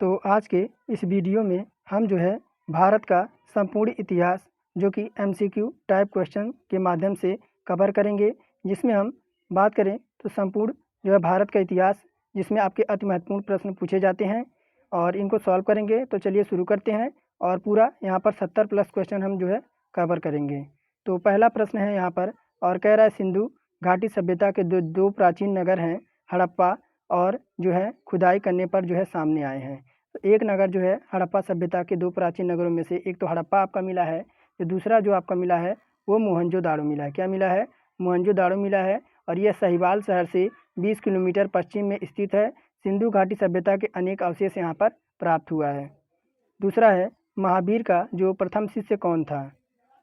तो आज के इस वीडियो में हम जो है भारत का संपूर्ण इतिहास जो कि MCQ टाइप क्वेश्चन के माध्यम से कवर करेंगे, जिसमें हम बात करें तो संपूर्ण जो है भारत का इतिहास, जिसमें आपके अति महत्वपूर्ण प्रश्न पूछे जाते हैं और इनको सॉल्व करेंगे। तो चलिए शुरू करते हैं और पूरा यहाँ पर 70 प्लस क्वेश्चन हम जो है कवर करेंगे। तो पहला प्रश्न है यहाँ पर और कह रहा है सिंधु घाटी सभ्यता के दो प्राचीन नगर हैं हड़प्पा और जो है खुदाई करने पर जो है सामने आए हैं। तो एक नगर जो है हड़प्पा सभ्यता के दो प्राचीन नगरों में से एक तो हड़प्पा आपका मिला है, तो दूसरा जो आपका मिला है वो मोहनजोदाड़ो मिला है। क्या मिला है? मोहनजोदाड़ो मिला है और यह साहिवाल शहर से 20 किलोमीटर पश्चिम में स्थित है। सिंधु घाटी सभ्यता के अनेक अवशेष यहाँ पर प्राप्त हुआ है। दूसरा है महावीर का जो प्रथम शिष्य कौन था?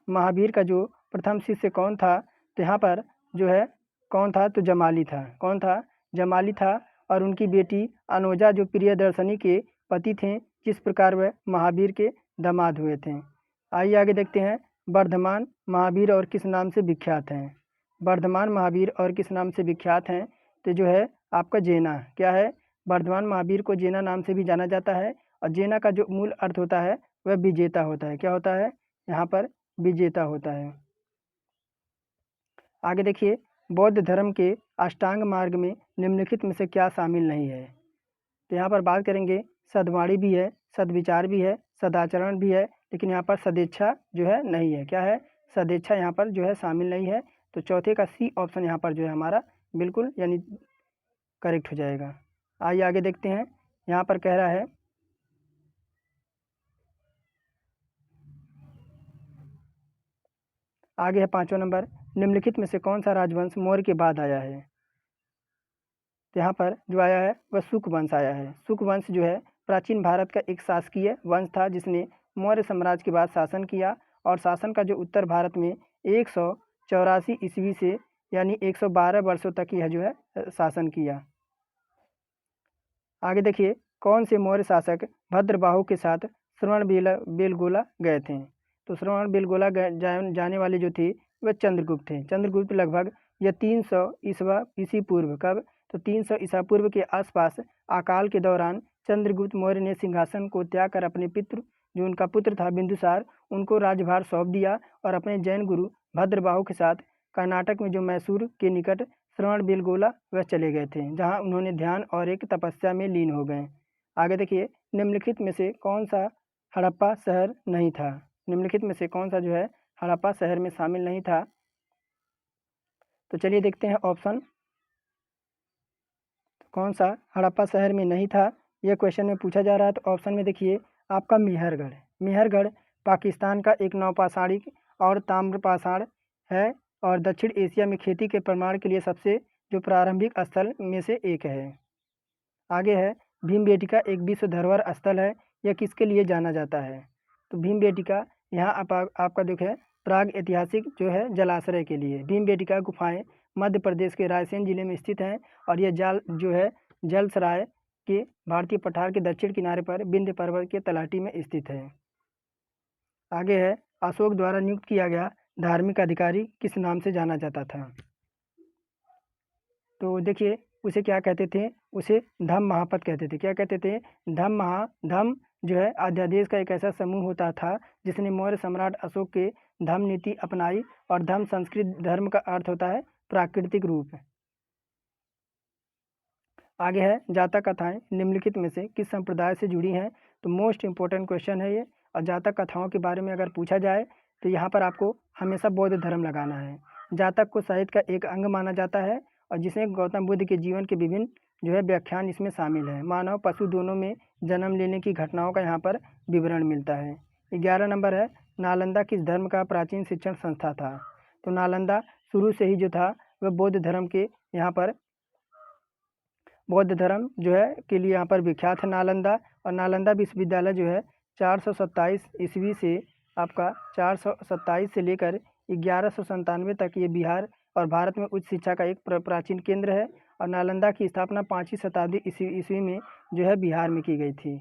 महावीर का जो प्रथम शिष्य कौन था? तो यहाँ पर जो है कौन था? तो जमाली था। कौन था? जमाली था। और उनकी बेटी अनोजा जो प्रियदर्शनी के पति थे, जिस प्रकार वह महावीर के दामाद हुए थे। आइए आगे देखते हैं। वर्धमान महावीर और किस नाम से विख्यात हैं? वर्धमान महावीर और किस नाम से विख्यात हैं? तो जो है आपका जेना। क्या है? वर्धमान महावीर को जेना नाम से भी जाना जाता है और जेना का जो मूल अर्थ होता है वह विजेता होता है। क्या होता है? यहाँ पर विजेता होता है। आगे देखिए, बौद्ध धर्म के अष्टांग मार्ग में निम्नलिखित में से क्या शामिल नहीं है? तो यहाँ पर बात करेंगे सद्वाणी भी है, सद्विचार भी है, सदाचरण भी है, लेकिन यहाँ पर सदेच्छा जो है नहीं है। क्या है? सदेच्छा यहाँ पर जो है शामिल नहीं है। तो चौथे का सी ऑप्शन यहाँ पर जो है हमारा बिल्कुल यानी करेक्ट हो जाएगा। आइए आगे देखते हैं। यहाँ पर कह रहा है आगे है 5वां नंबर, निम्नलिखित में से कौन सा राजवंश मौर्य के बाद आया है? तो यहाँ पर जो आया है वह शुक वंश आया है। शुक वंश जो है प्राचीन भारत का एक शासकीय वंश था, जिसने मौर्य साम्राज्य के बाद शासन किया और शासन का जो उत्तर भारत में 184 ईस्वी से यानी 112 वर्षों तक यह जो है शासन किया। आगे देखिए, कौन से मौर्य शासक भद्रबाहु के साथ श्रवणबेलगोला गए थे? तो श्रवणबेलगोला जाने वाले जो थे वह चंद्रगुप्त थे। चंद्रगुप्त लगभग यह 300 ईसा पूर्व कब? तो 300 ईसा पूर्व के आसपास अकाल के दौरान चंद्रगुप्त मौर्य ने सिंहासन को त्याग कर अपने पितृ जो उनका पुत्र था बिंदुसार, उनको राज्यभार सौंप दिया और अपने जैन गुरु भद्रबाहु के साथ कर्नाटक में जो मैसूर के निकट श्रवणबेलगोला वह चले गए थे, जहां उन्होंने ध्यान और एक तपस्या में लीन हो गए। आगे देखिए, निम्नलिखित में से कौन सा हड़प्पा शहर नहीं था? निम्नलिखित में से कौन सा जो है हड़प्पा शहर में शामिल नहीं था? तो चलिए देखते हैं ऑप्शन कौन सा हड़प्पा शहर में नहीं था, यह क्वेश्चन में पूछा जा रहा है। तो ऑप्शन में देखिए आपका मेहरगढ़। मेहरगढ़ पाकिस्तान का एक नवपाषाणिक और ताम्रपाषाण है और दक्षिण एशिया में खेती के प्रमाण के लिए सबसे जो प्रारंभिक स्थल में से एक है। आगे है भीमबेटका एक विश्व धरोहर स्थल है, यह किसके लिए जाना जाता है? तो भीमबेटका यहाँ आपका जो है प्राग ऐतिहासिक जो है जलाश्रय के लिए। भीमबेटका गुफाएं मध्य प्रदेश के रायसेन जिले में स्थित हैं और यह जो है जलसराय के भारतीय पठार के दक्षिण किनारे पर विंध्य पर्वत के तलहटी में स्थित है। आगे है अशोक द्वारा नियुक्त किया गया धार्मिक अधिकारी किस नाम से जाना जाता था? तो देखिए उसे क्या कहते थे? उसे धम्म महापत कहते थे। क्या कहते थे? धम्म जो है अध्यादेश का एक ऐसा समूह होता था जिसने मौर्य सम्राट अशोक के धम्म नीति अपनाई और धम्म संस्कृत धर्म का अर्थ होता है प्राकृतिक रूप। आगे है जातक कथाएं निम्नलिखित में से किस संप्रदाय से जुड़ी हैं? तो मोस्ट इंपॉर्टेंट क्वेश्चन है ये। और जातक कथाओं के बारे में अगर पूछा जाए तो यहाँ पर आपको हमेशा बौद्ध धर्म लगाना है। जातक को साहित्य का एक अंग माना जाता है और जिसमें गौतम बुद्ध के जीवन के विभिन्न जो है व्याख्यान इसमें शामिल है। मानव पशु दोनों में जन्म लेने की घटनाओं का यहाँ पर विवरण मिलता है। 11 नंबर है नालंदा किस धर्म का प्राचीन शिक्षण संस्था था? तो नालंदा शुरू से ही जो था वह बौद्ध धर्म के यहाँ पर बौद्ध धर्म जो है के लिए यहाँ पर विख्यात है नालंदा। और नालंदा विश्वविद्यालय जो है 427 ईस्वी से आपका 427 से लेकर 1197 तक ये बिहार और भारत में उच्च शिक्षा का एक प्राचीन केंद्र है। और नालंदा की स्थापना 5वीं शताब्दी ईस्वी में जो है बिहार में की गई थी।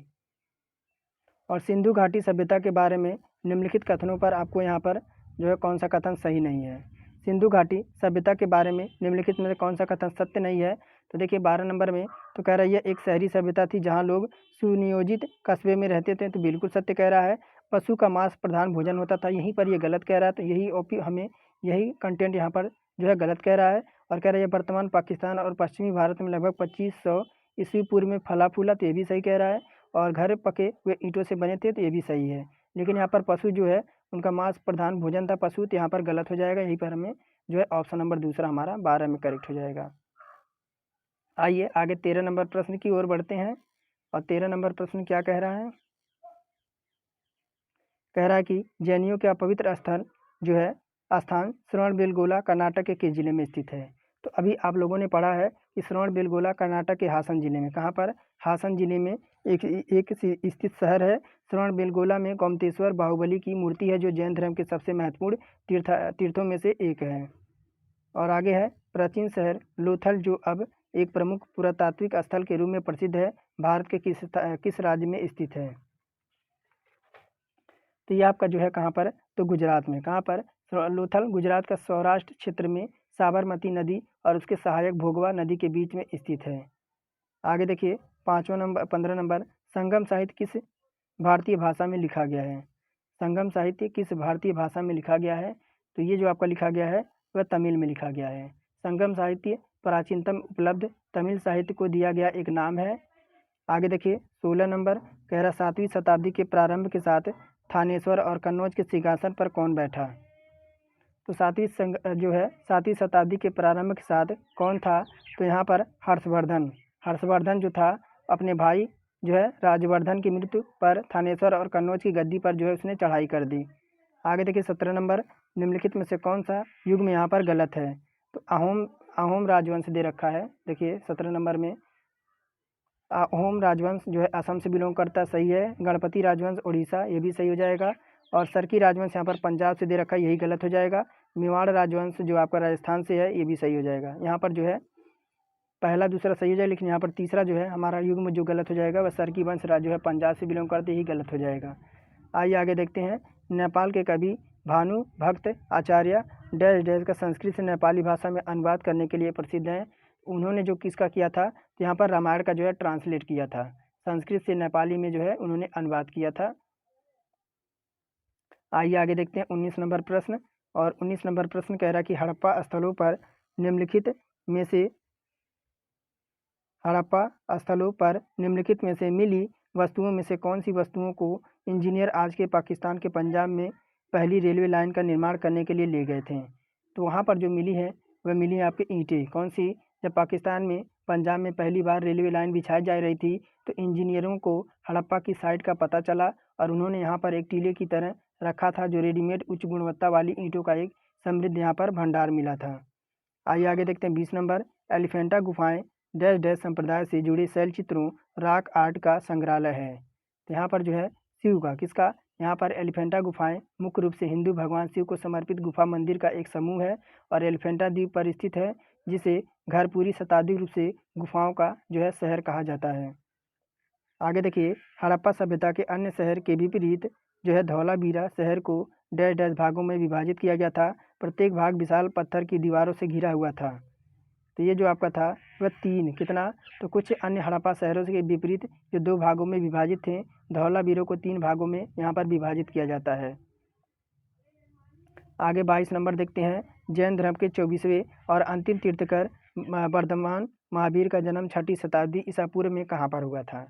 और सिंधु घाटी सभ्यता के बारे में निम्नलिखित कथनों पर आपको यहाँ पर जो है कौन सा कथन सही नहीं है? सिंधु घाटी सभ्यता के बारे में निम्नलिखित में कौन सा कथन सत्य नहीं है? तो देखिए 12 नंबर में तो कह रहा है यह एक शहरी सभ्यता थी जहाँ लोग सुनियोजित कस्बे में रहते थे, तो बिल्कुल सत्य कह रहा है। पशु का मांस प्रधान भोजन होता था, यहीं पर ये गलत कह रहा है, तो यही कंटेंट यहाँ पर जो है गलत कह रहा है। और कह रहा है ये वर्तमान पाकिस्तान और पश्चिमी भारत में लगभग 2500 ईस्वी पूर्व में फला फूला, तो ये भी सही कह रहा है। और घर पके हुए ईंटों से बने थे, तो ये भी सही है। लेकिन यहाँ पर पशु जो है उनका मांस प्रधान भोजन था पशु, तो यहाँ पर गलत हो जाएगा। यहीं पर हमें जो है ऑप्शन नंबर दूसरा हमारा 12 में करेक्ट हो जाएगा। आइए आगे 13 नंबर प्रश्न की ओर बढ़ते हैं। और 13 नंबर प्रश्न क्या कह रहा है? कह रहा है कि जैनियों का पवित्र स्थल जो है स्थान श्रवणबेलगोला कर्नाटक के किस जिले में स्थित है? तो अभी आप लोगों ने पढ़ा है कि श्रवणबेलगोला कर्नाटक के हासन जिले में, कहाँ पर? हासन जिले में एक स्थित शहर है। श्रवणबेलगोला में गोमतेश्वर बाहुबली की मूर्ति है, जो जैन धर्म के सबसे महत्वपूर्ण तीर्थों में से एक है। और आगे है प्राचीन शहर लोथल, जो अब एक प्रमुख पुरातात्विक स्थल के रूप में प्रसिद्ध है, भारत के किस राज्य में स्थित है? तो ये आपका जो है कहाँ पर? तो गुजरात में। कहाँ पर? लोथल गुजरात का सौराष्ट्र क्षेत्र में साबरमती नदी और उसके सहायक भोगवा नदी के बीच में स्थित है। आगे देखिए 15 नंबर, संगम साहित्य किस भारतीय भाषा में लिखा गया है? संगम साहित्य किस भारतीय भाषा में लिखा गया है? तो ये जो आपका लिखा गया है वह तमिल में लिखा गया है। संगम साहित्य प्राचीनतम उपलब्ध तमिल साहित्य को दिया गया एक नाम है। आगे देखिए 16 नंबर, कह रहा 7वीं शताब्दी के प्रारंभ के साथ थानेश्वर और कन्नौज के सिंहासन पर कौन बैठा? तो 7वीं शताब्दी के प्रारंभ के साथ कौन था? तो यहाँ पर हर्षवर्धन जो था, अपने भाई जो है राजवर्धन की मृत्यु पर थानेश्वर और कन्नौज की गद्दी पर जो है उसने चढ़ाई कर दी। आगे देखिए 17 नंबर, निम्नलिखित में से कौन सा युग में यहाँ पर गलत है? तो अहोम राजवंश दे रखा है। देखिए 17 नंबर में अहोम राजवंश जो है असम से बिलोंग करता है, सही है। गणपति राजवंश उड़ीसा, ये भी सही हो जाएगा। और सरकी राजवंश यहाँ पर पंजाब से दे रखा है, यही गलत हो जाएगा। मेवाड़ राजवंश जो आपका राजस्थान से है, ये भी सही हो जाएगा। यहाँ पर जो है पहला दूसरा सही हो जाएगा, लेकिन यहाँ पर तीसरा जो है हमारा युग में जो गलत हो जाएगा वह सरकी वंश जो है पंजाब से बिलोंग करते, यही गलत हो जाएगा। आइए आगे देखते हैं। नेपाल के कवि भानु भक्त आचार्य डैश डैश का संस्कृत से नेपाली भाषा में अनुवाद करने के लिए प्रसिद्ध हैं। उन्होंने जो किसका किया था? तो यहाँ पर रामायण का जो है ट्रांसलेट किया था, संस्कृत से नेपाली में जो है उन्होंने अनुवाद किया था। आइए आगे देखते हैं 19 नंबर प्रश्न। और 19 नंबर प्रश्न कह रहा है कि हड़प्पा स्थलों पर निम्नलिखित में से मिली वस्तुओं में से कौन सी वस्तुओं को इंजीनियर आज के पाकिस्तान के पंजाब में पहली रेलवे लाइन का निर्माण करने के लिए ले गए थे? तो वहाँ पर जो मिली है वह मिली है आपकी ईंटें। कौन सी? जब पाकिस्तान में पंजाब में पहली बार रेलवे लाइन बिछाई जा रही थी, तो इंजीनियरों को हड़प्पा की साइट का पता चला और उन्होंने यहाँ पर एक टीले की तरह रखा था, जो रेडीमेड उच्च गुणवत्ता वाली ईंटों का एक समृद्ध यहाँ पर भंडार मिला था। आइए आगे देखते हैं 20 नंबर, एलिफेंटा गुफाएं डैश डैश संप्रदाय से जुड़े शैल चित्रों रॉक आर्ट का संग्रहालय है। तो यहाँ पर जो है शिव का, किसका? यहाँ पर एलिफेंटा गुफाएं मुख्य रूप से हिंदू भगवान शिव को समर्पित गुफा मंदिर का एक समूह है और एलिफेंटा द्वीप पर स्थित है, जिसे घर पूरी शताब्दी रूप से गुफाओं का जो है शहर कहा जाता है। आगे देखिए हड़प्पा सभ्यता के अन्य शहर के विपरीत जो है धौलावीरा शहर को डैश डैश भागों में विभाजित किया गया था। प्रत्येक भाग विशाल पत्थर की दीवारों से घिरा हुआ था। तो ये जो आपका था वह 3 कितना? तो कुछ अन्य हड़प्पा शहरों के विपरीत जो 2 भागों में विभाजित थे, धौलावीरों को 3 भागों में यहाँ पर विभाजित किया जाता है। आगे 22 नंबर देखते हैं। जैन धर्म के 24वें और अंतिम तीर्थकर वर्धमान महावीर का जन्म 6वीं शताब्दी ईसा पूर्व में कहाँ पर हुआ था?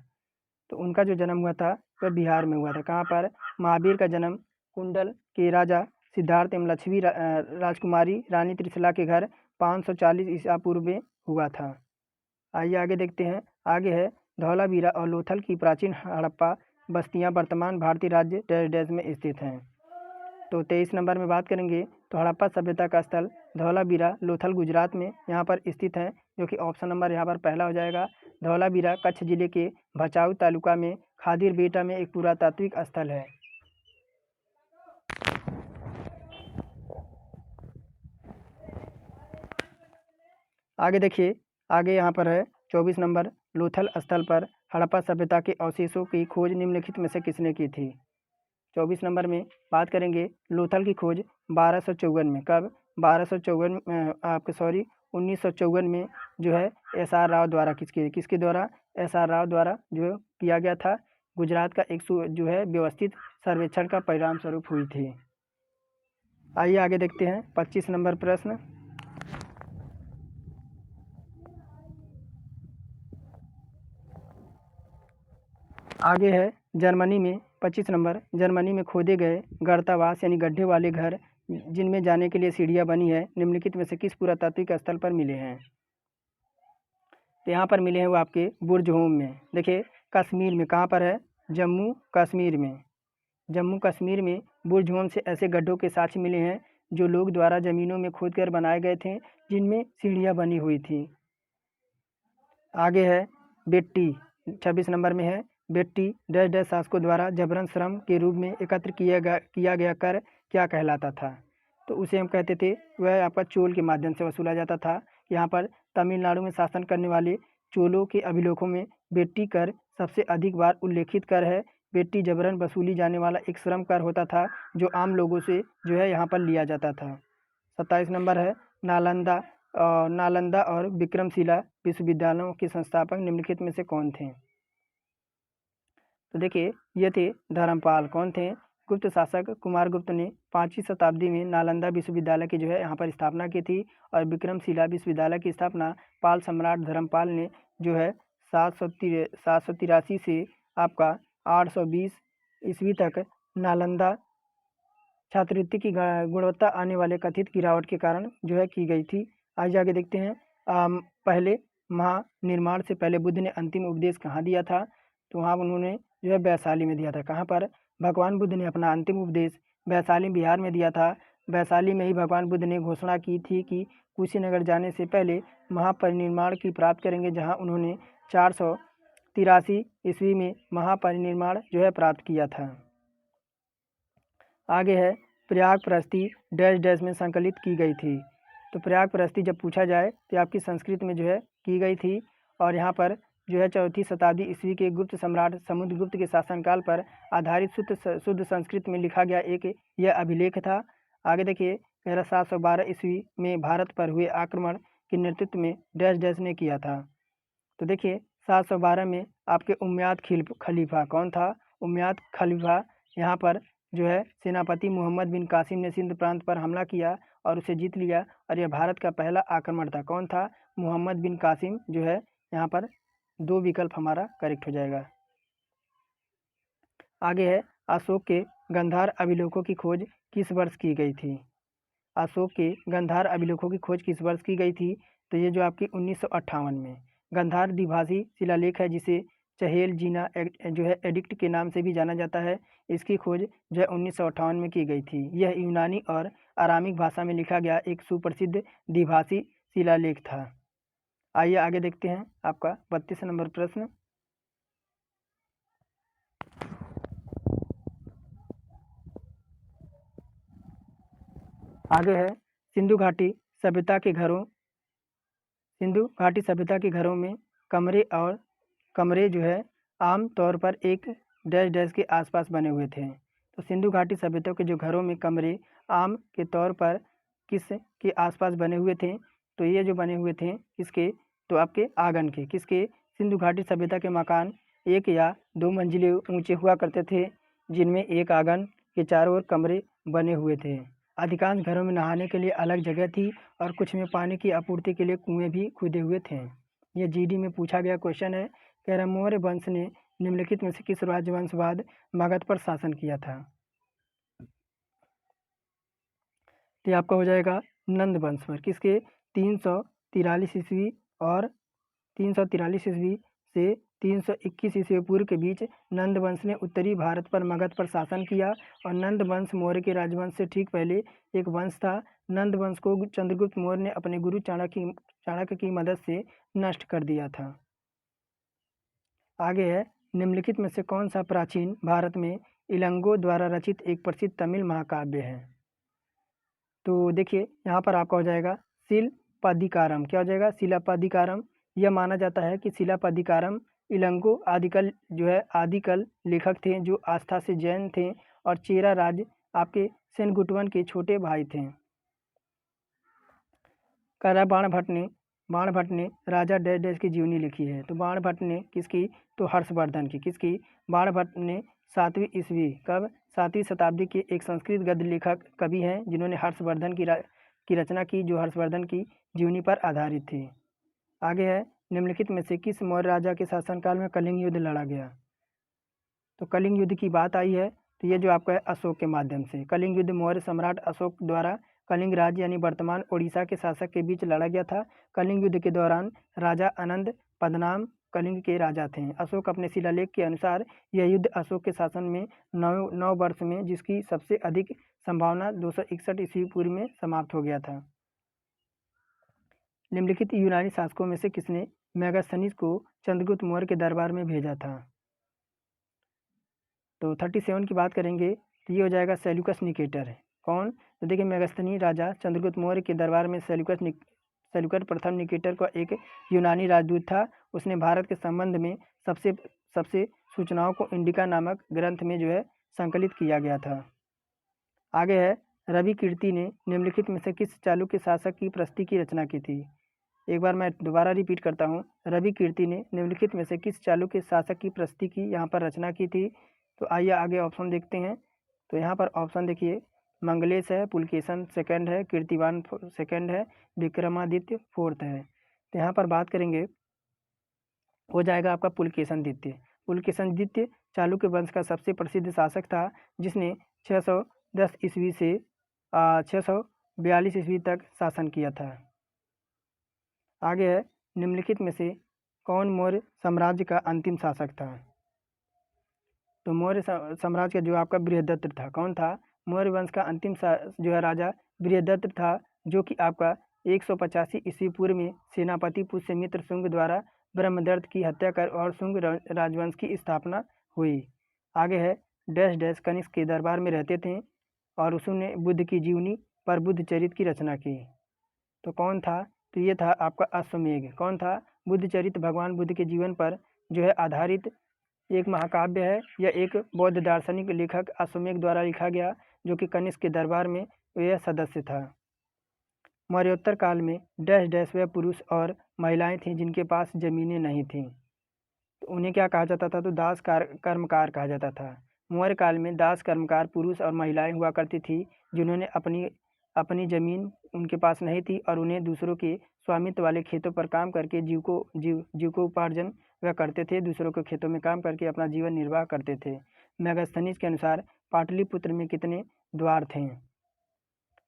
तो उनका जो जन्म हुआ था वह बिहार में हुआ था। कहाँ पर? महावीर का जन्म कुंडल के राजा सिद्धार्थ एवं लक्ष्मी राजकुमारी रानी त्रिशला के घर 540 ईसा पूर्व में हुआ था। आइए आगे देखते हैं। आगे है धौलावीरा और लोथल की प्राचीन हड़प्पा बस्तियां वर्तमान भारतीय राज्य डैश डैश में स्थित हैं। तो 23 नंबर में बात करेंगे तो हड़प्पा सभ्यता का स्थल धौलावीरा लोथल गुजरात में यहाँ पर स्थित है, जो कि ऑप्शन नंबर यहाँ पर पहला हो जाएगा। धौलावीरा कच्छ जिले के भचाऊ तालुका में खादिर बेटा में एक पुरातात्विक स्थल है। आगे देखिए, आगे यहाँ पर है 24 नंबर, लोथल स्थल पर हड़प्पा सभ्यता के अवशेषों की खोज निम्नलिखित में से किसने की थी? 24 नंबर में बात करेंगे लोथल की खोज 1254 में। कब? 1954 में जो है SR राव द्वारा किसके द्वारा SR राव द्वारा जो किया गया था। गुजरात का एक जो है व्यवस्थित सर्वेक्षण का परिणाम स्वरूप हुई थी। आइए आगे देखते हैं 25 नंबर प्रश्न। आगे है जर्मनी में 25 नंबर, जर्मनी में खोदे गए गर्तावास यानी गड्ढे वाले घर जिनमें जाने के लिए सीढ़ियाँ बनी है निम्नलिखित में से किस पुरातात्विक स्थल पर मिले हैं। तो यहाँ पर मिले हैं वो आपके बुर्ज होम में। देखिए कश्मीर में, कहाँ पर है, जम्मू कश्मीर में। जम्मू कश्मीर में बुर्ज होम से ऐसे गड्ढों के साक्ष्य मिले हैं जो लोग द्वारा ज़मीनों में खोदकर बनाए गए थे जिनमें सीढ़ियाँ बनी हुई थी। आगे है बेट्टी, 26 नंबर में है बेट्टी डैश डैश शासकों द्वारा जबरन श्रम के रूप में एकत्र किया गया कर क्या कहलाता था। तो उसे हम कहते थे, वह आपका चोल के माध्यम से वसूला जाता था। यहाँ पर तमिलनाडु में शासन करने वाले चोलों के अभिलेखों में बेट्टी कर सबसे अधिक बार उल्लेखित कर है। बेट्टी जबरन वसूली जाने वाला एक श्रम कर होता था जो आम लोगों से जो है यहाँ पर लिया जाता था। 27 नंबर है नालंदा और विक्रमशिला विश्वविद्यालयों के संस्थापक निम्नलिखित में से कौन थे। तो देखिए ये थे धर्मपाल। कौन थे, गुप्त शासक कुमारगुप्त ने 5वीं शताब्दी में नालंदा विश्वविद्यालय की जो है यहाँ पर स्थापना की थी और विक्रमशिला विश्वविद्यालय की स्थापना पाल सम्राट धर्मपाल ने जो है 783 से आपका 820 ईस्वी तक नालंदा छात्रवृत्ति की गुणवत्ता आने वाले कथित गिरावट के कारण जो है की गई थी। आगे आगे देखते हैं पहले महानिर्माण से पहले बुद्ध ने अंतिम उपदेश कहाँ दिया था। तो वहाँ उन्होंने जो है वैशाली में दिया था। कहाँ पर, भगवान बुद्ध ने अपना अंतिम उपदेश वैशाली बिहार में दिया था। वैशाली में ही भगवान बुद्ध ने घोषणा की थी कि कुशीनगर जाने से पहले महापरिनिर्वाण की प्राप्त करेंगे, जहाँ उन्होंने 483 ईस्वी में महापरिनिर्वाण जो है प्राप्त किया था। आगे है प्रयाग प्रस्ती डैश डैश में संकलित की गई थी। तो प्रयाग प्रस्ती जब पूछा जाए तो आपकी संस्कृत में जो है की गई थी और यहाँ पर जो है 4वीं शताब्दी ईस्वी के गुप्त सम्राट समुद्रगुप्त के शासनकाल पर आधारित शुद्ध संस्कृत में लिखा गया एक यह अभिलेख था। आगे देखिए 712 ईस्वी में भारत पर हुए आक्रमण के नेतृत्व में डैश डैश ने किया था। तो देखिए 712 में आपके उम्मयाद खलीफा कौन था, उम्मयाद खलीफा यहाँ पर जो है सेनापति मोहम्मद बिन कासिम ने सिंध प्रांत पर हमला किया और उसे जीत लिया और यह भारत का पहला आक्रमण था। कौन था, मोहम्मद बिन कासिम जो है यहाँ पर 2 विकल्प हमारा करेक्ट हो जाएगा। आगे है अशोक के गंधार अभिलेखों की खोज किस वर्ष की गई थी। अशोक के गंधार अभिलेखों की खोज किस वर्ष की गई थी। तो ये जो आपकी 1958 में गंधार द्विभाषी शिलालेख है जिसे चहेल जीना जो है एडिक्ट के नाम से भी जाना जाता है। इसकी खोज जो है 1958 में की गई थी। यह यूनानी और आरामिक भाषा में लिखा गया एक सुप्रसिद्ध द्विभाषी शिलालेख था। आइए आगे देखते हैं आपका 32 नंबर प्रश्न। आगे है सिंधु घाटी सभ्यता के घरों में कमरे जो है आम तौर पर एक डैश डैश के आसपास बने हुए थे। तो सिंधु घाटी सभ्यता के जो घरों में कमरे आम के तौर पर किस के आसपास बने हुए थे। तो ये जो बने हुए थे किसके, तो आपके आंगन के, किसके, सिंधु घाटी सभ्यता के मकान 1 या 2 मंजिले ऊंचे हुआ करते थे जिनमें एक आंगन के चारों ओर कमरे बने हुए थे। अधिकांश घरों में नहाने के लिए अलग जगह थी और कुछ में पानी की आपूर्ति के लिए कुएं भी खुदे हुए थे। यह जीडी में पूछा गया क्वेश्चन है। कह रहा मौर्य वंश ने निम्नलिखित में से किस राजवंश बाद मगध पर शासन किया था। तो आपका हो जाएगा नंद वंश पर, किसके, 343 ईस्वी और 343 ईस्वी से 321 ईस्वी पूर्व के बीच नंद वंश ने उत्तरी भारत पर मगध पर शासन किया और नंद वंश मौर्य के राजवंश से ठीक पहले एक वंश था। नंद वंश को चंद्रगुप्त मौर्य ने अपने गुरु चाणक्य की मदद से नष्ट कर दिया था। आगे है निम्नलिखित में से कौन सा प्राचीन भारत में इलंगो द्वारा रचित एक प्रसिद्ध तमिल महाकाव्य है। तो देखिए यहाँ पर आपका हो जाएगा शिलापदिकारम। क्या हो जाएगा, शिलापदिकारम। यह माना जाता है कि शिलापदिकारम इलंगो आदिकल लेखक थे जो आस्था से जैन थे और चेरा राज आपके सेनगुटवन के छोटे भाई थे। काराबाण भट्ट ने बाणभट्ट ने राजा डैश डैश की जीवनी लिखी है। तो बाणभट्ट ने किसकी? तो हर्षवर्धन की। किसकी? बाणभट्ट ने 7वीं ईस्वी, कब? 7वीं शताब्दी के एक संस्कृत गद्य लेखक कवि हैं जिन्होंने हर्षवर्धन की रचना की, जो हर्षवर्धन की जीवनी पर आधारित थी। आगे है, निम्नलिखित में से किस मौर्य राजा के शासनकाल में कलिंग युद्ध लड़ा गया? तो कलिंग युद्ध की बात आई है तो ये जो आपका है अशोक के माध्यम से। कलिंग युद्ध मौर्य सम्राट अशोक द्वारा कलिंग राज्य यानी वर्तमान ओडिशा के शासक के बीच लड़ा गया था। कलिंग युद्ध के दौरान राजा अनंद पद्मनाभ कलिंग के राजा थे। अशोक अपने शिलालेख के अनुसार यह युद्ध अशोक के शासन में 9 वर्ष में, जिसकी सबसे अधिक संभावना 261 ईस्वी पूर्व में समाप्त हो गया था। निम्नलिखित यूनानी शासकों में से किसने मेगास्थनीज को चंद्रगुप्त मौर्य के दरबार में भेजा था? तो 37 की बात करेंगे तो ये हो जाएगा सेल्यूकस निकेटर। कौन? तो देखिए, मेगास्थनी राजा चंद्रगुप्त मौर्य के दरबार में सेल्यूकस प्रथम निकेटर का एक यूनानी राजदूत था। उसने भारत के संबंध में सबसे सूचनाओं को इंडिका नामक ग्रंथ में जो है संकलित किया गया था। आगे है, रवि कीर्ति ने निम्नलिखित में से किस चालुक्य शासक की प्रस्ती की रचना की थी? एक बार मैं दोबारा रिपीट करता हूँ, रवि कीर्ति ने निम्नलिखित में से किस चालुक्य शासक की प्रस्ती की यहाँ पर रचना की थी? तो आइए आगे ऑप्शन देखते हैं। तो यहाँ पर ऑप्शन देखिए, मंगलेश है, पुलकेशन सेकंड है, कीर्तिवान सेकंड है, विक्रमादित्य फोर्थ है। तो यहाँ पर बात करेंगे हो जाएगा आपका पुलकेशन द्वितीय। पुलकेशन द्वितीय चालुक्य वंश का सबसे प्रसिद्ध शासक था, जिसने 610 ईस्वी से 642 ईस्वी तक शासन किया था। आगे है, निम्नलिखित में से कौन मौर्य साम्राज्य का अंतिम शासक था? तो मौर्य साम्राज्य का जो आपका बृहदत्त था। कौन था? मौर्य वंश का अंतिम जो है राजा बृहदत्त था, जो कि आपका 185 ईस्वी पूर्व में सेनापति पुष्यमित्र शुंग द्वारा ब्रह्मदत्त की हत्या कर और शुंग राजवंश की स्थापना हुई। आगे है, डैश डैश कनिष्क के दरबार में रहते थे और उसने बुद्ध की जीवनी पर बुद्ध चरित्र की रचना की। तो कौन था? तो ये था आपका अश्वमेघ। कौन था? बुद्ध चरित्र भगवान बुद्ध के जीवन पर जो है आधारित एक महाकाव्य है। यह एक बौद्ध दार्शनिक लेखक अश्वमेघ द्वारा लिखा गया, जो कि कनिष्क के दरबार में यह सदस्य था। मौर्योत्तर काल में डैश डैश वह पुरुष और महिलाएं थीं जिनके पास जमीनें नहीं थीं। तो उन्हें क्या कहा जाता था? तो दास कर्मकार कहा जाता था। मौर्य काल में दास कर्मकार पुरुष और महिलाएं हुआ करती थी, जिन्होंने अपनी जमीन उनके पास नहीं थी और उन्हें दूसरों के स्वामित्व वाले खेतों पर काम करके जीविकोपार्जन वह करते थे। दूसरों के खेतों में काम करके अपना जीवन निर्वाह करते थे। मेगास्थनीज के अनुसार पाटलिपुत्र में कितने द्वार थे?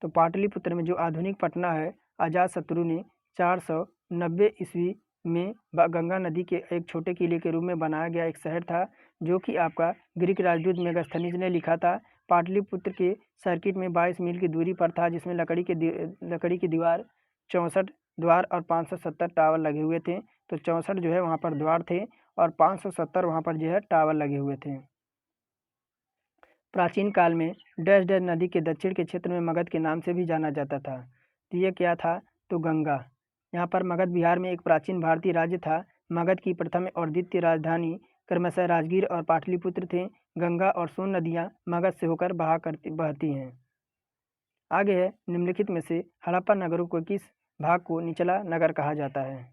तो पाटलिपुत्र में जो आधुनिक पटना है, अजातशत्रु ने 490 ईस्वी में गंगा नदी के एक छोटे किले के रूप में बनाया गया एक शहर था, जो कि आपका ग्रीक राजदूत मेगास्थनीज ने लिखा था। पाटलिपुत्र के सर्किट में 22 मील की दूरी पर था, जिसमें लकड़ी की दीवार 64 द्वार और 570 टावर लगे हुए थे। तो 64 जो है वहाँ पर द्वार थे और 570 वहाँ पर जो है टावर लगे हुए थे। प्राचीन काल में डैश डैश नदी के दक्षिण के क्षेत्र में मगध के नाम से भी जाना जाता था। तो ये क्या था? तो गंगा। यहाँ पर मगध बिहार में एक प्राचीन भारतीय राज्य था। मगध की प्रथम और द्वितीय राजधानी क्रमशः राजगीर और पाटलिपुत्र थे। गंगा और सोन नदियाँ मगध से होकर बहती हैं। आगे है, निम्नलिखित में से हड़प्पा नगरों को किस भाग को निचला नगर कहा जाता है?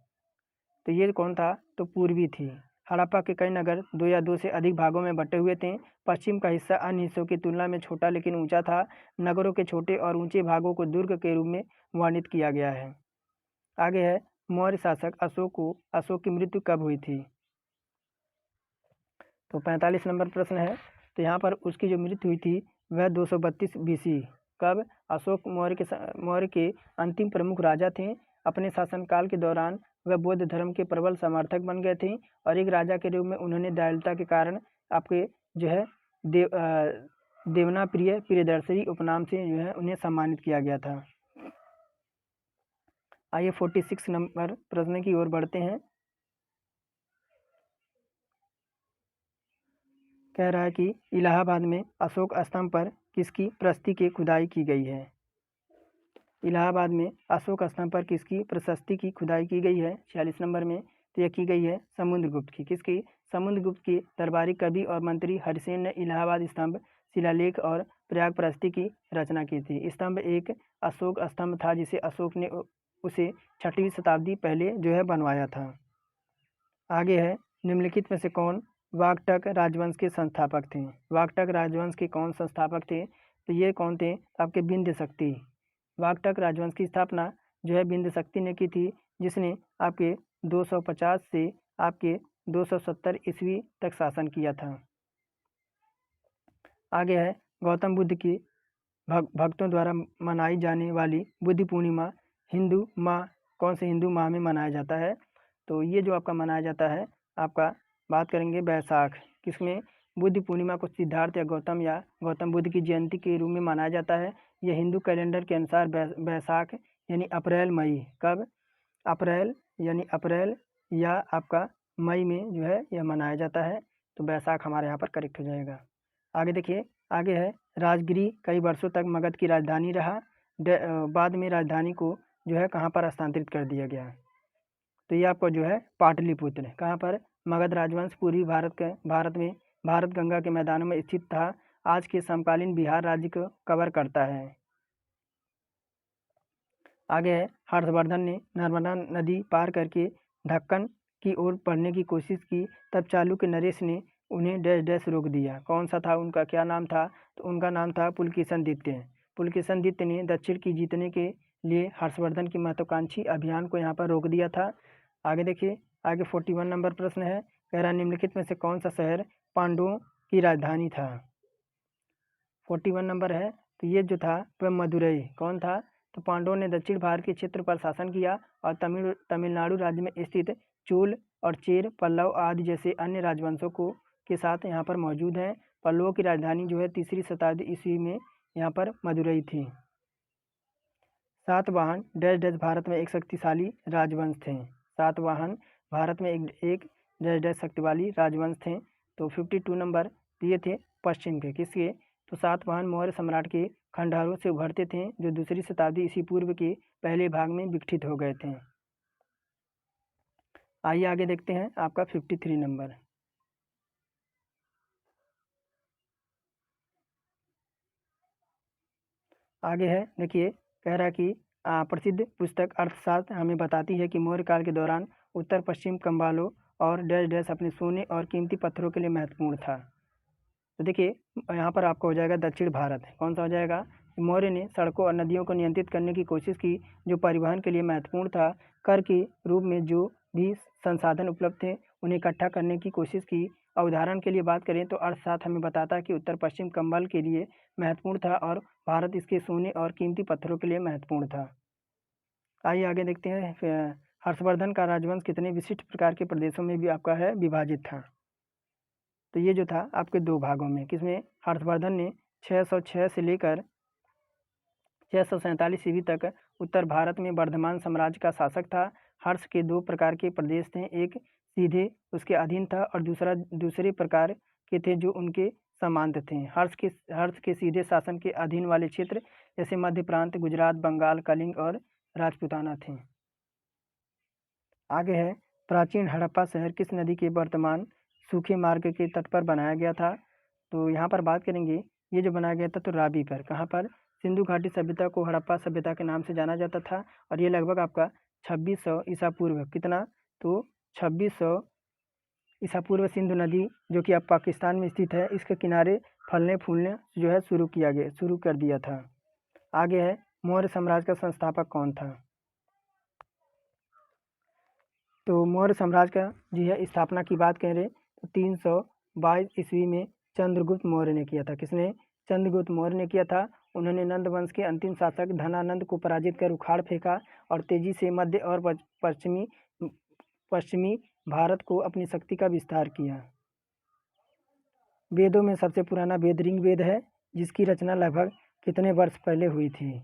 तो ये कौन था? तो पूर्वी थी। हड़प्पा के कई नगर 2 या 2 से अधिक भागों में बटे हुए थे। पश्चिम का हिस्सा अन्य हिस्सों की तुलना में छोटा लेकिन ऊंचा था। नगरों के छोटे और ऊंचे भागों को दुर्ग के रूप में वर्णित किया गया है। आगे है, मौर्य शासक अशोक की मृत्यु कब हुई थी? तो 45 नंबर प्रश्न है। तो यहाँ पर उसकी जो मृत्यु हुई थी वह 232 BC। कब? अशोक मौर्य के अंतिम प्रमुख राजा थे। अपने शासनकाल के दौरान वह बौद्ध धर्म के प्रबल समर्थक बन गए थे और एक राजा के रूप में उन्होंने दयालुता के कारण आपके जो है देवना प्रियदर्शी उपनाम से जो है उन्हें सम्मानित किया गया था। आइए 46 नंबर प्रश्न की ओर बढ़ते हैं। कह रहा है कि इलाहाबाद में अशोक स्तंभ पर किसकी प्रशस्ति की खुदाई की गई है? इलाहाबाद में अशोक स्तंभ पर किसकी प्रशस्ति की खुदाई की गई है? 46 नंबर में। तो यह की गई है समुद्रगुप्त की। किसकी? समुद्रगुप्त की दरबारी कवि और मंत्री हरिसेन ने इलाहाबाद स्तंभ शिलालेख और प्रयाग प्रशस्ति की रचना की थी। स्तंभ एक अशोक स्तंभ था जिसे अशोक ने उसे 6वीं शताब्दी पहले जो है बनवाया था। आगे है, निम्नलिखित में से कौन वाकटक राजवंश के संस्थापक थे? वाकटक राजवंश के कौन संस्थापक थे? तो ये कौन थे? आपके बिंद शक्ति। वाकटक राजवंश की स्थापना जो है बिंद शक्ति ने की थी, जिसने आपके 250 से आपके 270 ईस्वी तक शासन किया था। आगे है, गौतम बुद्ध की भक्तों द्वारा मनाई जाने वाली बुद्ध पूर्णिमा हिंदू माह, कौन से हिंदू माह में मनाया जाता है? तो ये जो आपका मनाया जाता है, आपका बात करेंगे बैसाख, किसमें? बुद्ध पूर्णिमा को सिद्धार्थ या गौतम बुद्ध की जयंती के रूप में मनाया जाता है। यह हिंदू कैलेंडर के अनुसार बैसाख यानी अप्रैल मई, कब? अप्रैल यानी अप्रैल या आपका मई में जो है यह मनाया जाता है। तो बैसाख हमारे यहाँ पर करेक्ट हो जाएगा। आगे देखिए, आगे है, राजगिरी कई वर्षों तक मगध की राजधानी रहा, बाद में राजधानी को जो है कहाँ पर स्थानांतरित कर दिया गया? तो ये आपको जो है पाटलिपुत्र, कहाँ पर? मगध राजवंश पूर्वी भारत में भारत गंगा के मैदानों में स्थित था। आज के समकालीन बिहार राज्य को कवर करता है। आगे है, हर्षवर्धन ने नर्मदा नदी पार करके ढक्कन की ओर बढ़ने की कोशिश की, तब चालुक्य नरेश ने उन्हें डैश डैश रोक दिया। कौन सा था? उनका क्या नाम था? तो उनका नाम था पुलकेशन द्वितीय। पुलकेशन द्वितीय ने दक्षिण की जीतने के लिए हर्षवर्धन की महत्वाकांक्षी अभियान को यहाँ पर रोक दिया था। आगे देखिए, आगे 41 नंबर प्रश्न है, कह रहा निम्नलिखित में से कौन सा शहर पांडवों की राजधानी था? 41 नंबर है, तो ये जो था वह मदुरई। कौन था? तो पांडवों ने दक्षिण भारत के क्षेत्र पर शासन किया और तमिलनाडु राज्य में स्थित चोल और चेर, पल्लव आदि जैसे अन्य राजवंशों को के साथ यहाँ पर मौजूद हैं। पल्लवों की राजधानी जो है 3री शताब्दी ईस्वी में यहाँ पर मदुरई थी। सातवाहन डैश डैश भारत में एक शक्तिशाली राजवंश थे। सातवाहन भारत में एक डैश डैश शक्तिशाली राजवंश थे। तो 52 नंबर ये थे पश्चिम के, किसके? तो सातवाहन मौर्य सम्राट के खंडहरों से उभरते थे, जो 2री शताब्दी ईस्वी पूर्व के पहले भाग में विकसित हो गए थे। आइए आगे देखते हैं आपका 53 नंबर। आगे है, देखिए, कह रहा है कि प्रसिद्ध पुस्तक अर्थशास्त्र हमें बताती है कि मौर्य काल के दौरान उत्तर पश्चिम कंबालों और डैश डैश अपने सोने और कीमती पत्थरों के लिए महत्वपूर्ण था। तो देखिए, यहाँ पर आपका हो जाएगा दक्षिण भारत। कौन सा हो जाएगा? मौर्य ने सड़कों और नदियों को नियंत्रित करने की कोशिश की, जो परिवहन के लिए महत्वपूर्ण था। कर के रूप में जो भी संसाधन उपलब्ध थे, उन्हें इकट्ठा करने की कोशिश की। और उदाहरण के लिए बात करें तो अर्थशास्त्र हमें बताता है कि उत्तर पश्चिम कंबल के लिए महत्वपूर्ण था और भारत इसके सोने और कीमती पत्थरों के लिए महत्वपूर्ण था। आइए आगे देखते हैं, हर्षवर्धन का राजवंश कितने विशिष्ट प्रकार के प्रदेशों में भी आपका है विभाजित था? तो ये जो था आपके 2 भागों में, किसमें? हर्षवर्धन ने 606 से लेकर 647 ईस्वी तक उत्तर भारत में वर्धमान साम्राज्य का शासक था। हर्ष के 2 प्रकार के प्रदेश थे, एक सीधे उसके अधीन था और दूसरे प्रकार के थे जो उनके समांत थे। हर्ष के सीधे शासन के अधीन वाले क्षेत्र जैसे मध्य प्रांत, गुजरात, बंगाल, कलिंग और राजपूताना थे। आगे है, प्राचीन हड़प्पा शहर किस नदी के वर्तमान सूखे मार्ग के तट पर बनाया गया था? तो यहाँ पर बात करेंगे, ये जो बनाया गया था तो रावी पर, कहाँ पर? सिंधु घाटी सभ्यता को हड़प्पा सभ्यता के नाम से जाना जाता था और ये लगभग आपका 2600 ईसा पूर्व, कितना? तो 2600 ईसा पूर्व सिंधु नदी जो कि अब पाकिस्तान में स्थित है, इसके किनारे फलने फूलने जो है शुरू कर दिया था। आगे है, मौर्य साम्राज्य का संस्थापक कौन था? तो मौर्य साम्राज्य का जी है स्थापना की बात करें तो 322 ईस्वी में चंद्रगुप्त मौर्य ने किया था। किसने? चंद्रगुप्त मौर्य ने किया था। उन्होंने नंद वंश के अंतिम शासक धनानंद को पराजित कर उखाड़ फेंका और तेजी से मध्य और पश्चिमी भारत को अपनी शक्ति का विस्तार किया। वेदों में सबसे पुराना वेद ऋग्वेद है, जिसकी रचना लगभग कितने वर्ष पहले हुई थी?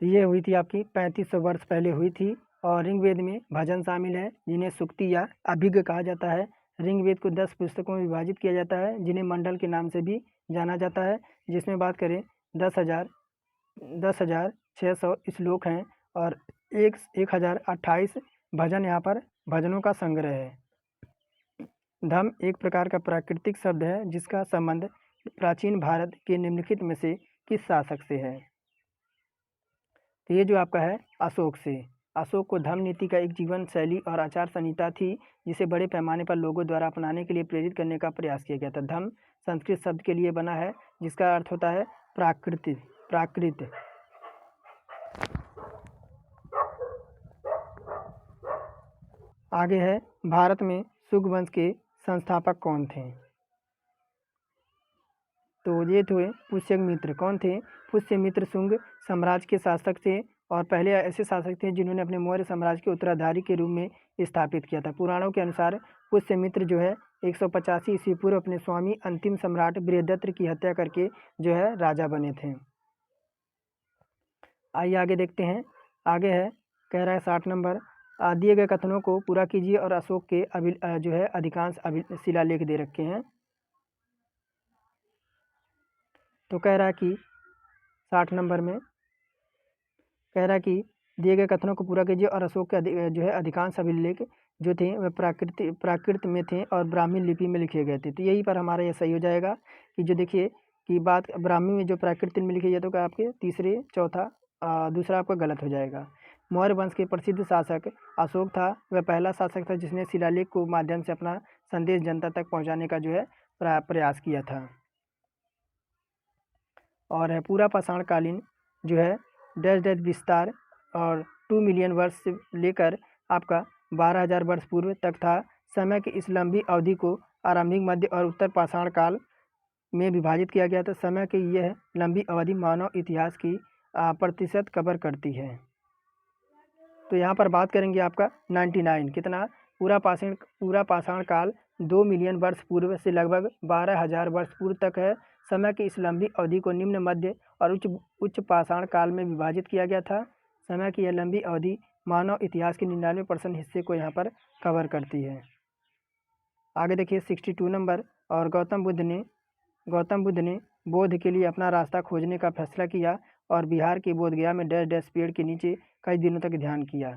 तो ये हुई थी आपकी 3500 वर्ष पहले हुई थी। और ऋग्वेद में भजन शामिल है, जिन्हें सूक्ति या अभिज्ञ कहा जाता है। ऋग्वेद को 10 पुस्तकों में विभाजित किया जाता है, जिन्हें मंडल के नाम से भी जाना जाता है। जिसमें बात करें 10,600 श्लोक हैं और 1028 भजन यहाँ पर भजनों का संग्रह है। धम एक प्रकार का प्राकृतिक शब्द है, जिसका संबंध प्राचीन भारत के निम्नलिखित में से किस शासक से है? तो ये जो आपका है अशोक से। अशोक को धम्म नीति का एक जीवन शैली और आचार संहिता थी जिसे बड़े पैमाने पर लोगों द्वारा अपनाने के लिए प्रेरित करने का प्रयास किया गया था। धम्म संस्कृत शब्द के लिए बना है जिसका अर्थ होता है प्राकृत। आगे है भारत में शुंग वंश के संस्थापक कौन थे? तो ये थे पुष्यमित्र। कौन थे? पुष्यमित्र शुंग साम्राज्य के शासक थे और पहले ऐसे शासक थे जिन्होंने अपने मौर्य साम्राज्य के उत्तराधारी के रूप में स्थापित किया था। पुराणों के अनुसार पुष्यमित्र जो है 185 ईस्वी पूर्व अपने स्वामी अंतिम सम्राट बृहदत्त की हत्या करके जो है राजा बने थे। आइए आगे देखते हैं। आगे है कह रहा है 60 नंबर, दिए गए कथनों को पूरा कीजिए और अशोक के जो है अधिकांश शिलालेख दे रखे हैं। तो कह रहा है कि 60 नंबर में कह रहा है कि दिए गए कथनों को पूरा कीजिए और अशोक के जो है अधिकांश अभिलेख जो थे वह प्राकृत में थे और ब्राह्मी लिपि में लिखे गए थे। तो यही पर हमारा यह सही हो जाएगा कि जो देखिए कि बात ब्राह्मी में जो प्राकृत में लिखी है तो क्या आपके तीसरे चौथा दूसरा आपका गलत हो जाएगा। मौर्य वंश के प्रसिद्ध शासक अशोक था। वह पहला शासक था जिसने शिलालेख को माध्यम से अपना संदेश जनता तक पहुँचाने का जो है प्रयास किया था। और है पूरा पाषाणकालीन जो है डैश डैश विस्तार और 2 मिलियन वर्ष से लेकर आपका 12,000 वर्ष पूर्व तक था। समय की इस लंबी अवधि को आरंभिक, मध्य और उत्तर पाषाण काल में विभाजित किया गया था। समय की यह लंबी अवधि मानव इतिहास की प्रतिशत कवर करती है। तो यहाँ पर बात करेंगे आपका 99 कितना पूरा पाषाण काल 2 मिलियन वर्ष पूर्व से लगभग 12,000 वर्ष पूर्व तक है। समय की इस लंबी अवधि को निम्न, मध्य और उच्च पाषाण काल में विभाजित किया गया था। समय की यह लंबी अवधि मानव इतिहास के 99% हिस्से को यहाँ पर कवर करती है। आगे देखिए 62 नंबर, और गौतम बुद्ध ने बोध के लिए अपना रास्ता खोजने का फैसला किया और बिहार के बोधगया में डैश डैश पेड़ के नीचे कई दिनों तक ध्यान किया।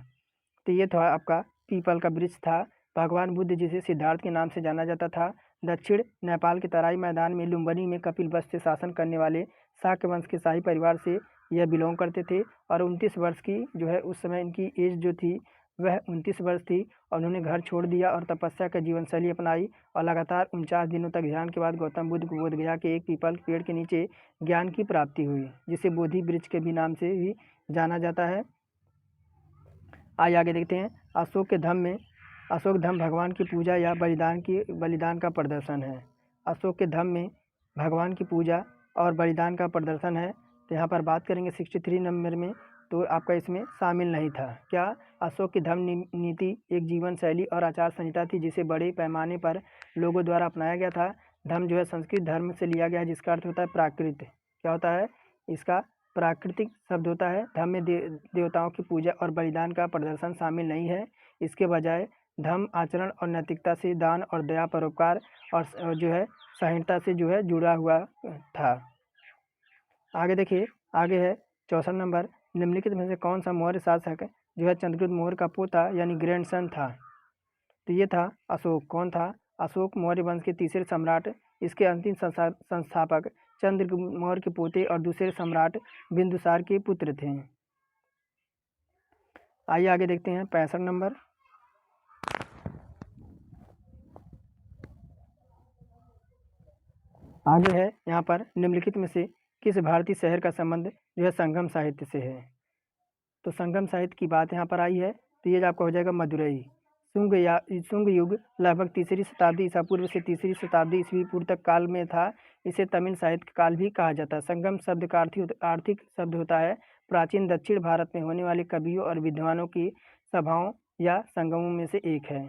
तो ये था आपका पीपल का वृक्ष था। भगवान बुद्ध जिसे सिद्धार्थ के नाम से जाना जाता था, दक्षिण नेपाल के तराई मैदान में लुम्बिनी में कपिल वस्तु से शासन करने वाले शाक्य वंश के शाही परिवार से यह बिलोंग करते थे। और 29 वर्ष की जो है उस समय इनकी एज जो थी वह 29 वर्ष थी और उन्होंने घर छोड़ दिया और तपस्या का जीवन शैली अपनाई। और लगातार 49 दिनों तक ध्यान के बाद गौतम बुद्ध को बोधगया के एक पीपल पेड़ के नीचे ज्ञान की प्राप्ति हुई, जिसे बोधि वृक्ष के भी नाम से भी जाना जाता है। आगे देखते हैं। अशोक धम्म भगवान की पूजा या बलिदान का प्रदर्शन है। अशोक के धम्म में भगवान की पूजा और बलिदान का प्रदर्शन है। तो यहाँ पर बात करेंगे 63 नंबर में, तो आपका इसमें शामिल नहीं था। क्या? अशोक की धम्म नीति एक जीवन शैली और आचार संहिता थी जिसे बड़े पैमाने पर लोगों द्वारा अपनाया गया था। धम्म जो है संस्कृत धर्म से लिया गया जिसका अर्थ होता है प्राकृत। क्या होता है इसका? प्राकृतिक शब्द होता है। धम्म में देवताओं की पूजा और बलिदान का प्रदर्शन शामिल नहीं है। इसके बजाय धम्म आचरण और नैतिकता से, दान और दया, परोपकार और जो है सहिष्णुता से जो है जुड़ा हुआ था। आगे देखिए, आगे है 64 नंबर, निम्नलिखित में से कौन सा मौर्य शासक जो है चंद्रगुप्त मौर्य का पोता यानी ग्रैंडसन था? तो ये था अशोक। कौन था? अशोक मौर्य वंश के तीसरे सम्राट। इसके अंतिम संस्थापक चंद्रगुप्त मौर्य के पोते और दूसरे सम्राट बिंदुसार के पुत्र थे। आइए आगे देखते हैं 65 नंबर। आगे है यहाँ पर निम्नलिखित में से किस भारतीय शहर का संबंध जो है संगम साहित्य से है? तो संगम साहित्य की बात यहाँ पर आई है, तो ये आपका हो जाएगा मदुरई। शुंग युग लगभग 3री शताब्दी ईसा पूर्व से 3री शताब्दी ईस्वी पूर्व तक काल में था। इसे तमिल साहित्य काल भी कहा जाता है। संगम शब्द का आर्थिक शब्द होता है प्राचीन दक्षिण भारत में होने वाले कवियों और विद्वानों की सभाओं या संगमों में से एक है।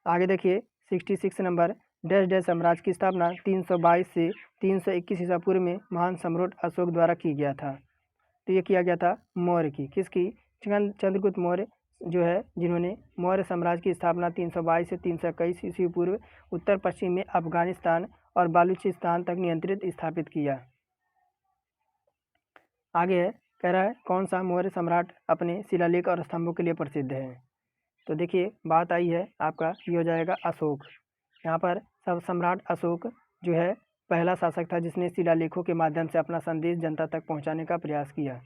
आगे देखिए 66 नंबर, डैश डैश साम्राज्य की स्थापना 322 से 321 ईसा पूर्व में महान सम्राट अशोक द्वारा की गया था। तो ये किया गया था मौर्य की। किसकी? चंद्रगुप्त मौर्य जो है जिन्होंने मौर्य साम्राज्य की स्थापना 322 से 321 ईस्वी पूर्व उत्तर पश्चिम में अफगानिस्तान और बलूचिस्तान तक नियंत्रित स्थापित किया। आगे है कह रहा है कौन सा मौर्य सम्राट अपने शिलालेख और स्तंभों के लिए प्रसिद्ध है? तो देखिए बात आई है आपका ये हो जाएगा अशोक। यहाँ पर सब सम्राट अशोक जो है पहला शासक था जिसने शिलालेखों के माध्यम से अपना संदेश जनता तक पहुँचाने का प्रयास किया।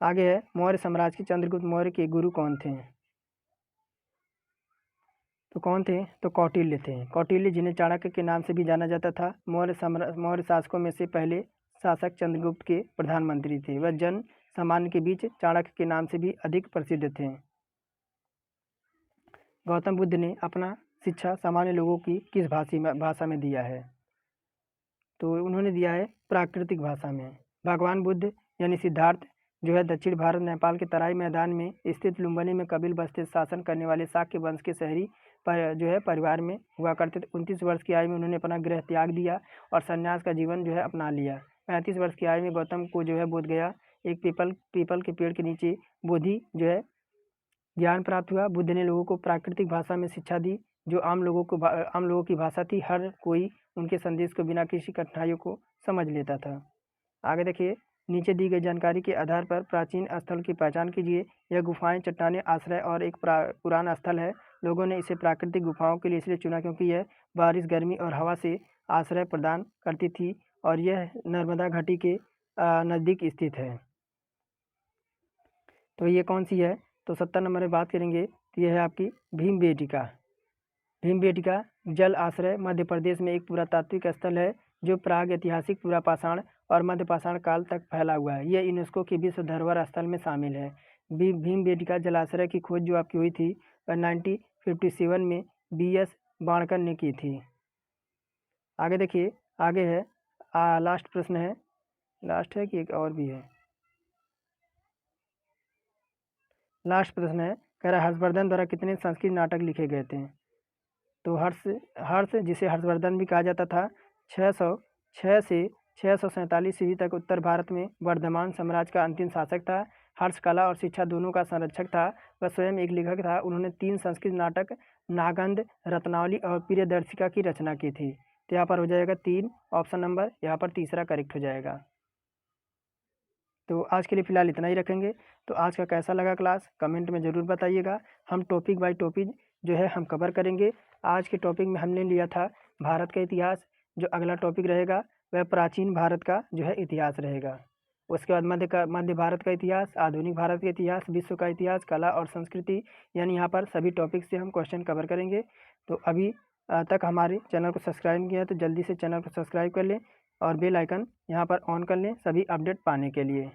आगे है मौर्य साम्राज्य के चंद्रगुप्त मौर्य के गुरु कौन थे? तो कौन थे? तो कौटिल्य थे। कौटिल्य जिन्हें चाणक्य के नाम से भी जाना जाता था। मौर्य शासकों में से पहले शासक चंद्रगुप्त के प्रधानमंत्री थे। वह जन सामान्य के बीच चाणक्य के नाम से भी अधिक प्रसिद्ध थे। गौतम बुद्ध ने अपना शिक्षा सामान्य लोगों की किस भाषा में दिया है? तो उन्होंने दिया है प्राकृतिक भाषा में। भगवान बुद्ध यानी सिद्धार्थ जो है दक्षिण भारत नेपाल के तराई मैदान में स्थित लुम्बिनी में कपिल वस्तु शासन करने वाले शाक्य वंश के शहरी जो है परिवार में हुआ करते थे। 29 वर्ष की आयु में उन्होंने अपना गृह त्याग दिया और संन्यास का जीवन जो है अपना लिया। 35 वर्ष की आयु में गौतम को जो है बोध गया एक पीपल के पेड़ के नीचे बोधि जो है ज्ञान प्राप्त हुआ। बुद्ध ने लोगों को प्राकृतिक भाषा में शिक्षा दी जो आम लोगों की भाषा थी। हर कोई उनके संदेश को बिना किसी कठिनाइयों को समझ लेता था। आगे देखिए, नीचे दी गई जानकारी के आधार पर प्राचीन स्थल की पहचान कीजिए। यह गुफाएं चट्टानें आश्रय और एक पुराना स्थल है। लोगों ने इसे प्राकृतिक गुफाओं के लिए इसलिए चुना क्योंकि यह बारिश, गर्मी और हवा से आश्रय प्रदान करती थी और यह नर्मदा घाटी के नज़दीक स्थित है। तो ये कौन सी है? तो 70 नंबर में बात करेंगे तो यह है आपकी भीमबेटका। भीमबेटका जल आश्रय मध्य प्रदेश में एक पुरातात्विक स्थल है जो प्राग ऐतिहासिक पुरापाषाण और मध्यपाषाण काल तक फैला हुआ है। यह यूनेस्को के विश्व धरोहर स्थल में शामिल है। भीमबेटका जलाश्रय की खोज जो आपकी हुई थी 1957 में BS बाणकर ने की थी। आगे देखिए, आगे है लास्ट प्रश्न है। लास्ट है कि एक और भी है? लास्ट प्रश्न है, कह रहा हर्षवर्धन द्वारा कितने संस्कृत नाटक लिखे गए थे? तो हर्ष जिसे हर्षवर्धन भी कहा जाता था 606 से 647 ईस्वी तक उत्तर भारत में वर्धमान साम्राज्य का अंतिम शासक था। हर्ष कला और शिक्षा दोनों का संरक्षक था। वह स्वयं एक लेखक था। उन्होंने 3 संस्कृत नाटक नागंध, रत्नावली और प्रियदर्शिका की रचना की थी। तो यहाँ पर हो जाएगा 3 ऑप्शन नंबर, यहाँ पर तीसरा करेक्ट हो जाएगा। तो आज के लिए फ़िलहाल इतना ही रखेंगे। तो आज का कैसा लगा क्लास कमेंट में ज़रूर बताइएगा। हम टॉपिक बाय टॉपिक जो है हम कवर करेंगे। आज के टॉपिक में हमने लिया था भारत का इतिहास। जो अगला टॉपिक रहेगा वह प्राचीन भारत का जो है इतिहास रहेगा। उसके बाद मध्य भारत का इतिहास, आधुनिक भारत का इतिहास, विश्व का इतिहास, कला और संस्कृति, यानी यहाँ पर सभी टॉपिक से हम क्वेश्चन कवर करेंगे। तो अभी तक हमारे चैनल को सब्सक्राइब किया है तो जल्दी से चैनल को सब्सक्राइब कर लें और बेल आइकन यहाँ पर ऑन कर लें सभी अपडेट पाने के लिए।